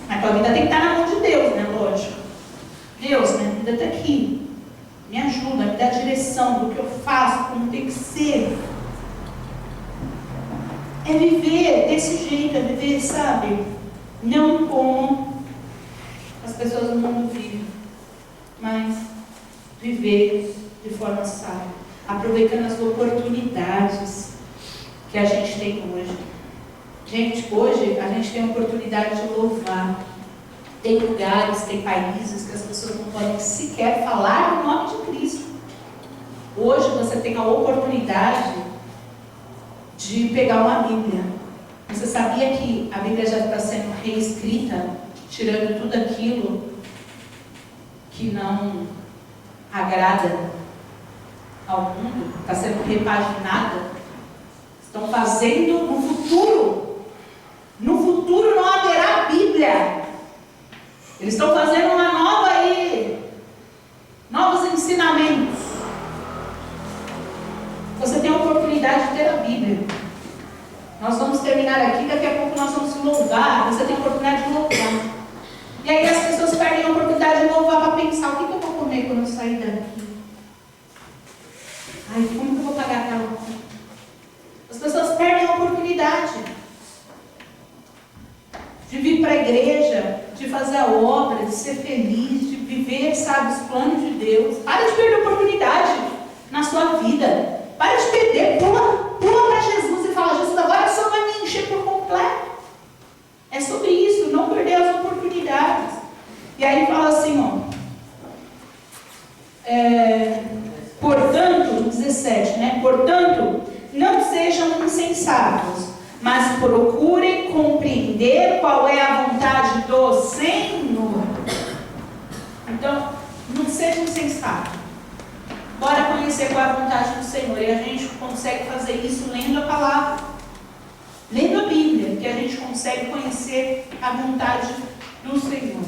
Mas a tua vida tem que estar na mão de Deus, né? Lógico. Deus, minha vida está aqui. Me ajuda, me dá a direção do que eu faço, como tem que ser. É viver desse jeito, é viver, sabe? Não como as pessoas do mundo vivem, mas viver de forma sábia, aproveitando as oportunidades que a gente tem hoje. Gente, hoje a gente tem a oportunidade de louvar. Tem lugares, tem países que as pessoas não podem sequer falar o nome de Cristo. Hoje você tem a oportunidade de pegar uma Bíblia. Você sabia que a Bíblia já está sendo reescrita, tirando tudo aquilo que não agrada ao mundo? Está sendo repaginada. Estão fazendo no futuro. No futuro não haverá Bíblia. Eles estão fazendo uma nova aí, novos ensinamentos. Você tem a oportunidade de ter a Bíblia. Nós vamos terminar aqui, daqui a pouco nós vamos louvar. Você tem a oportunidade de louvar. E aí as pessoas perdem a oportunidade de louvar para pensar: o que eu vou comer quando eu sair daqui? Ai, como que eu vou pagar aquela conta? As pessoas perdem a oportunidade de vir para a igreja, de fazer a obra, de ser feliz, de viver, sabe, os planos de Deus. Para de perder a oportunidade na sua vida. Para de perder, pula para Jesus e fala: Jesus, agora só vai me encher por completo. É sobre isso, não perder as oportunidades. E aí fala assim, ó. Portanto, 17, né? Portanto, não sejam insensatos, mas procurem compreender qual é a vontade do Senhor. Então, não sejam insensatos. Bora conhecer qual é a vontade do Senhor. E a gente consegue fazer isso lendo a palavra, lendo a Bíblia, que a gente consegue conhecer a vontade do Senhor.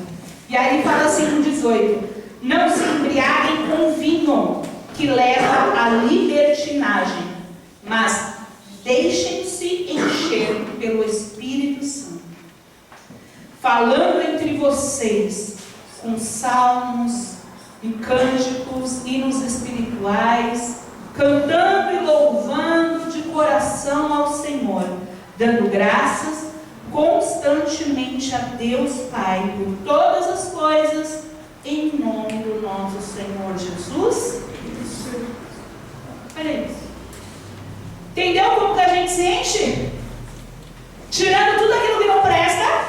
E aí fala assim no 18: não se embriaguem com vinho, que leva à libertinagem, mas deixem-se encher pelo Espírito Santo, falando entre vocês com salmos e cânticos, hinos espirituais, cantando e louvando de coração ao Senhor, dando graças constantemente a Deus Pai por todas as coisas, em nome do nosso Senhor Jesus. Olha isso. Entendeu como que a gente se enche? Tirando tudo aquilo que não presta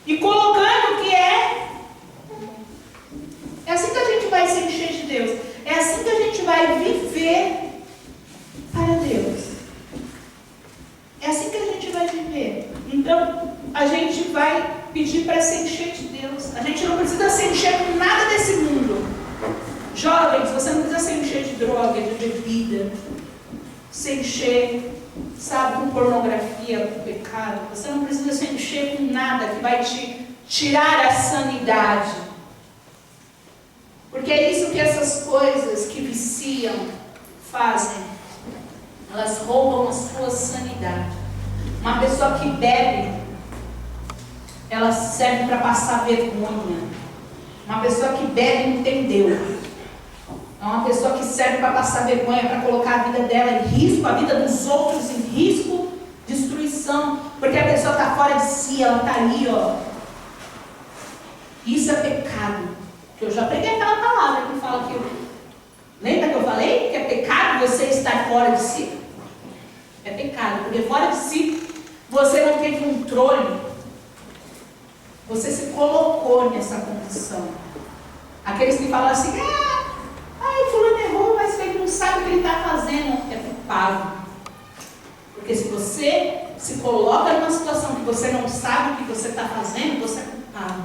e colocando o que é. É assim que a gente vai se encher de Deus. É assim que a gente vai viver para Deus. É assim que a gente vai viver. Então, a gente vai pedir para se encher de Deus. A gente não precisa se encher com nada desse mundo. Jovens, você não precisa se encher de droga, de bebida. Se encher, sabe, com pornografia, com pecado. Você não precisa se encher com nada que vai te tirar a sanidade. Porque é isso que essas coisas que viciam fazem. Elas roubam a sua sanidade. Uma pessoa que bebe, ela serve para passar vergonha. Uma pessoa que bebe não tem Deus. É uma pessoa que serve para passar vergonha, para colocar a vida dela em risco, a vida dos outros em risco, destruição. Porque a pessoa está fora de si, ela está ali, ó. Isso é pecado. Que eu já preguei aquela palavra que fala que lembra que eu falei que é pecado você estar fora de si? É pecado, porque fora de si você não tem controle. Você se colocou nessa condição. Aqueles que falam assim: fulano errou, mas ele não sabe o que ele está fazendo. É culpado. Porque se você se coloca numa situação que você não sabe o que você está fazendo, você é culpado.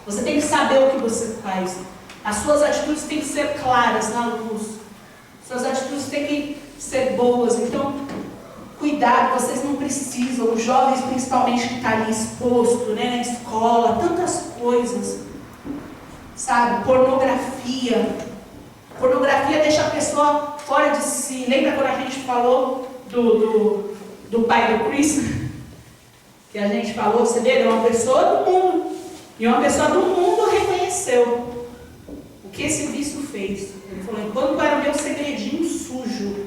Você tem que saber o que você faz. As suas atitudes têm que ser claras na luz. Suas atitudes têm que ser boas. Então, cuidado, vocês não precisam, os jovens principalmente que estão ali exposto, né, na escola, tantas coisas, sabe? Pornografia. Pornografia deixa a pessoa fora de si. Lembra quando a gente falou do pai do Chris? Que a gente falou, você vê, é uma pessoa do mundo. E uma pessoa do mundo reconheceu o que esse vício fez. Ele falou, enquanto era o meu segredinho sujo,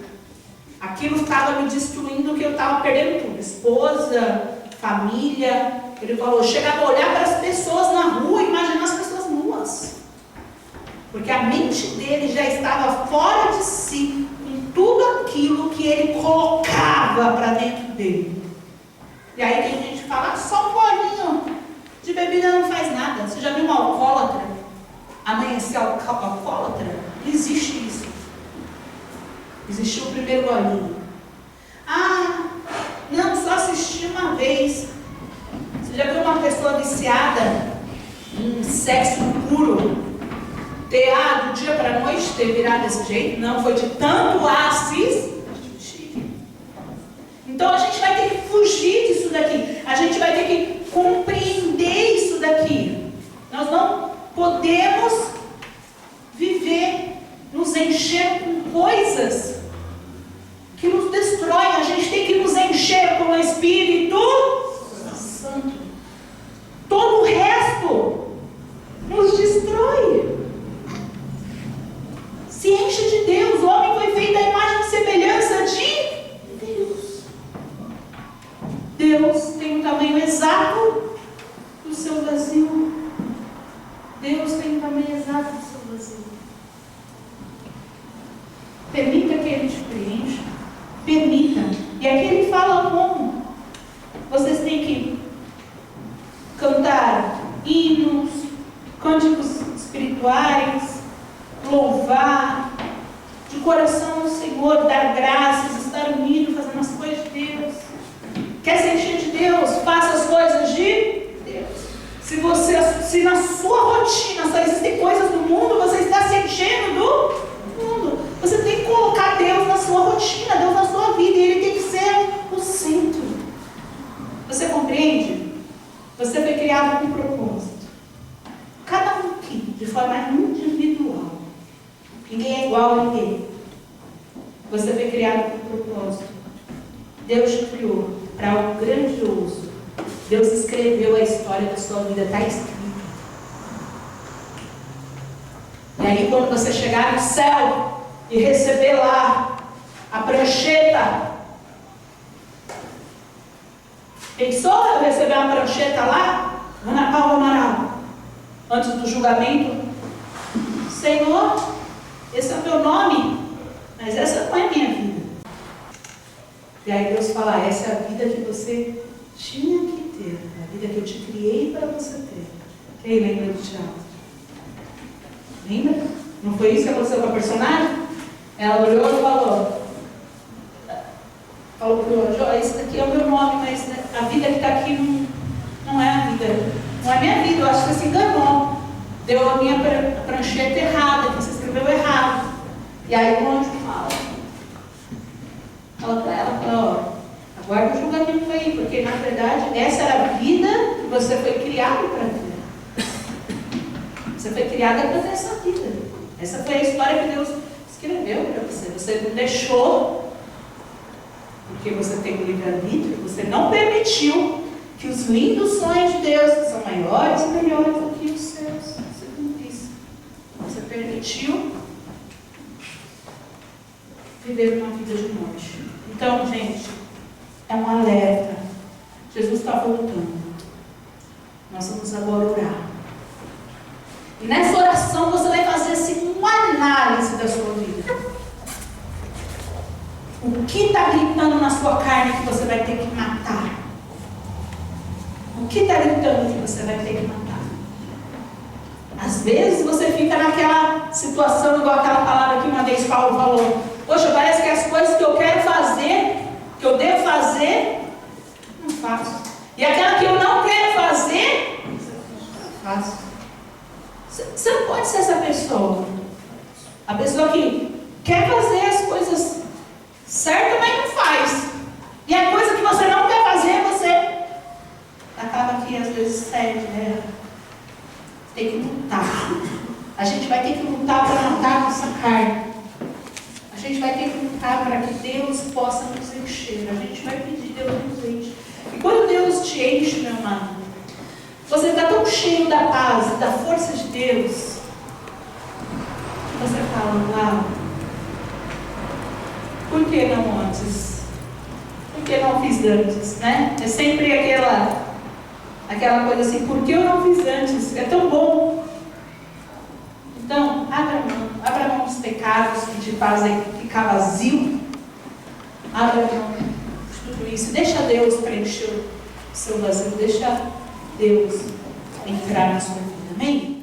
aquilo estava me destruindo, que eu estava perdendo tudo. Esposa, família. Ele falou, chegava a olhar para as pessoas na rua e imaginar as pessoas nuas. Porque a mente dele já estava fora de si, com tudo aquilo que ele colocava para dentro dele. E aí tem gente que fala, só um golinho de bebida não faz nada. Você já viu um alcoólatra amanhecer alcoólatra? Não existe isso. Existiu o primeiro golinho. Ah, não, só assisti uma vez. Você já viu uma pessoa viciada em sexo puro ter, do dia para a noite, ter virado desse jeito? Não, foi de tanto assistir. Então a gente vai ter que fugir disso daqui. A gente vai ter que compreender isso daqui. Nós não podemos viver, nos encher com coisas que nos destroem. A gente tem que nos encher com o Espírito Santo. Todo o resto nos destrói. Se enche de Deus. O homem foi feito à imagem e semelhança de Deus. Deus tem o tamanho exato do seu vazio. Deus tem o tamanho exato do seu vazio. Permita que Ele te preencha. Permita. E aqui Ele fala como. Vocês têm que cantar hinos, cânticos espirituais, louvar de coração ao Senhor, dar graças, estar unido, fazendo as coisas de Deus. Quer se encher de Deus? Faça as coisas de Deus. Se na sua rotina só existem coisas do mundo, você está se enchendo do mundo. Você tem que colocar Deus na sua rotina, Deus na sua vida, e Ele tem que ser o centro. Você compreende? Você foi criado com um propósito. Cada um aqui, de forma individual. Ninguém é igual a ninguém. Você foi criado com um propósito. Deus te criou para algo grandioso. Deus escreveu a história da sua vida, está escrito. E aí quando você chegar no céu e receber lá a prancheta, pensou eu receber uma prancheta lá? Ana Paula Amaral, antes do julgamento, Senhor, esse é o teu nome, mas essa não é a minha vida. E aí Deus fala, essa é a vida que você tinha que ter, a vida que eu te criei para você ter. Quem lembra do teatro? Lembra? Não foi isso que aconteceu com a personagem? Ela olhou e falou para o Jó, esse daqui é o meu nome, mas a vida que está aqui não é a vida, não é a minha vida, eu acho que você se enganou. Deu a minha prancheta errada, que você escreveu errado. E aí o anjo fala para ela, aguarda o julgamento aí, porque na verdade essa era a vida que você foi criado para ter. Você foi criada para ter essa vida. Essa foi a história que Deus escreveu para você. Você não deixou, porque você tem o livre-arbítrio, você não permitiu que os lindos sonhos de Deus, que são maiores e melhores do que os seus, você cumprisse. Você permitiu viver uma vida de morte. Então, gente, é um alerta. Jesus está voltando. Nós vamos agora orar. E nessa oração você vai fazer assim uma análise da sua vida. O que está gritando na sua carne que você vai ter que matar? O que está gritando que você vai ter que matar? Às vezes você fica naquela situação, igual aquela palavra que uma vez Paulo falou. Poxa, parece que as coisas que eu quero fazer, que eu devo fazer, não faço. E aquela que eu não quero fazer, faço. Você não pode ser essa pessoa. A pessoa que quer fazer as coisas certas, mas não faz. E a coisa que você não quer fazer, você acaba que às vezes cede, né? Tem que lutar. A gente vai ter que lutar para matar a nossa carne. A gente vai ter que lutar para que Deus possa nos encher. A gente vai pedir, Deus nos enche. E quando Deus te enche, meu amado, você está tão cheio da paz, da força de Deus, que você fala, uau, por que não antes? Por que não fiz antes, né? É sempre aquela coisa assim, por que eu não fiz antes? É tão bom. Então, abra mão dos pecados que te fazem ficar vazio. Abra mão de tudo isso. Deixa Deus preencher o seu vazio. Deixa Deus entrar na sua vida. Amém?